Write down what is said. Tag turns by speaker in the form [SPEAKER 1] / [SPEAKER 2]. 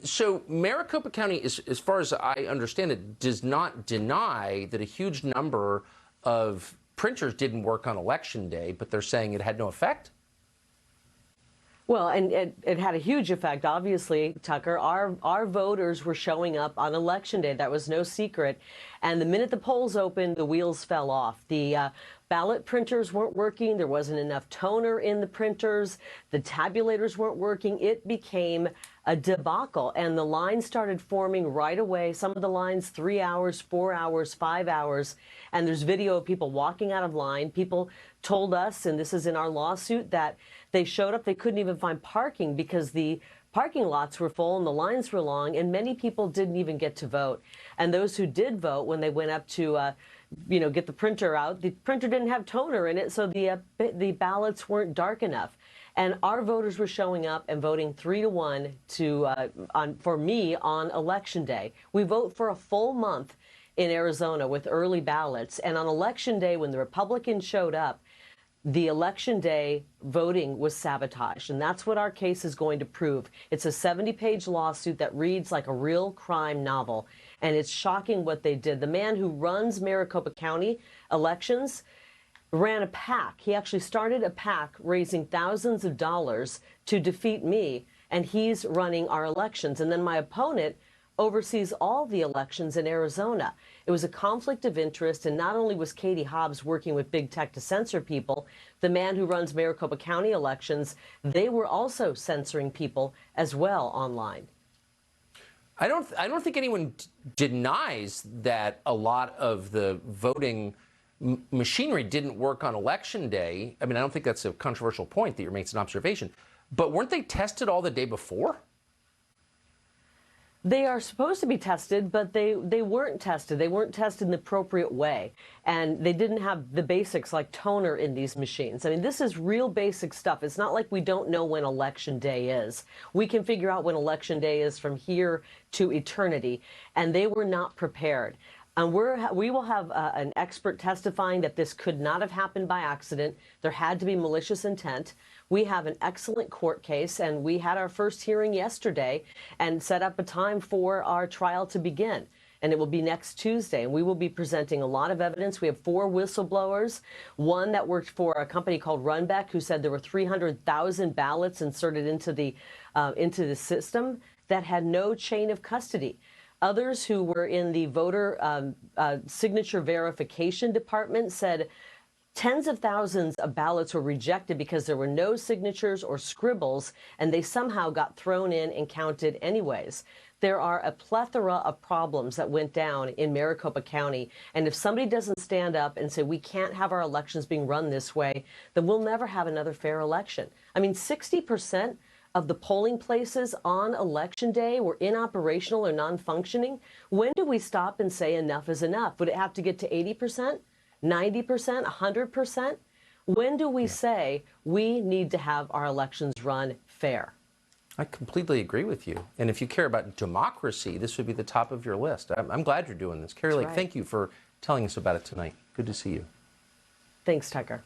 [SPEAKER 1] So Maricopa County, as far as I understand it, does not deny that a huge number of printers didn't work on Election Day, but they're saying it had no effect?
[SPEAKER 2] Well, and it had a huge effect, obviously, Tucker. Our voters were showing up on Election Day. That was no secret. And the minute the polls opened, the wheels fell off. The ballot printers weren't working. There wasn't enough toner in the printers. The tabulators weren't working. It became a debacle. And the lines started forming right away. Some of the lines, 3 hours, 4 hours, 5 hours. And there's video of people walking out of line. People told us, and this is in our lawsuit, that they showed up, they couldn't even find parking because the parking lots were full and the lines were long, and many people didn't even get to vote. And those who did vote, when they went up to get the printer out, the printer didn't have toner in it, so the ballots weren't dark enough. And our voters were showing up and voting 3-1 for me on Election Day. We vote for a full month in Arizona with early ballots, and on Election Day, when the Republicans showed up, the Election Day voting was sabotaged, and that's what our case is going to prove. It's a 70-page lawsuit that reads like a real crime novel, and it's shocking what they did. The man who runs Maricopa County elections ran a PAC. He actually started a PAC raising thousands of dollars to defeat me, and he's running our elections. And then my opponent oversees all the elections in Arizona. It was a conflict of interest, and not only was Katie Hobbs working with big tech to censor people, the man who runs Maricopa County elections, they were also censoring people as well online.
[SPEAKER 1] I don't think anyone denies that a lot of the voting machinery didn't work on Election Day. I mean, I don't think that's a controversial point that you're making, an observation. But weren't they tested all the day before?
[SPEAKER 2] They are supposed to be tested, but they weren't tested. They weren't tested in the appropriate way. And they didn't have the basics like toner in these machines. I mean, this is real basic stuff. It's not like we don't know when Election Day is. We can figure out when Election Day is from here to eternity. And they were not prepared. And we will have an expert testifying that this could not have happened by accident. There had to be malicious intent. We have an excellent court case, and we had our first hearing yesterday and set up a time for our trial to begin. And it will be next Tuesday, and we will be presenting a lot of evidence. We have 4 whistleblowers, one that worked for a company called Runbeck, who said there were 300,000 ballots inserted into the system that had no chain of custody. Others who were in the voter signature verification department said tens of thousands of ballots were rejected because there were no signatures or scribbles, and they somehow got thrown in and counted anyways. There are a plethora of problems that went down in Maricopa County, and if somebody doesn't stand up and say we can't have our elections being run this way, then we'll never have another fair election. I mean, 60% of the polling places on Election Day were inoperational or non-functioning. When do we stop and say enough is enough? Would it have to get to 80%, 90%, 100%? When do we say we need to have our elections run fair?
[SPEAKER 1] I completely agree with you. And if you care about democracy, this would be the top of your list. I'm glad you're doing this. Kari Lake, thank you for telling us about it tonight. Good to see you.
[SPEAKER 2] Thanks, Tucker.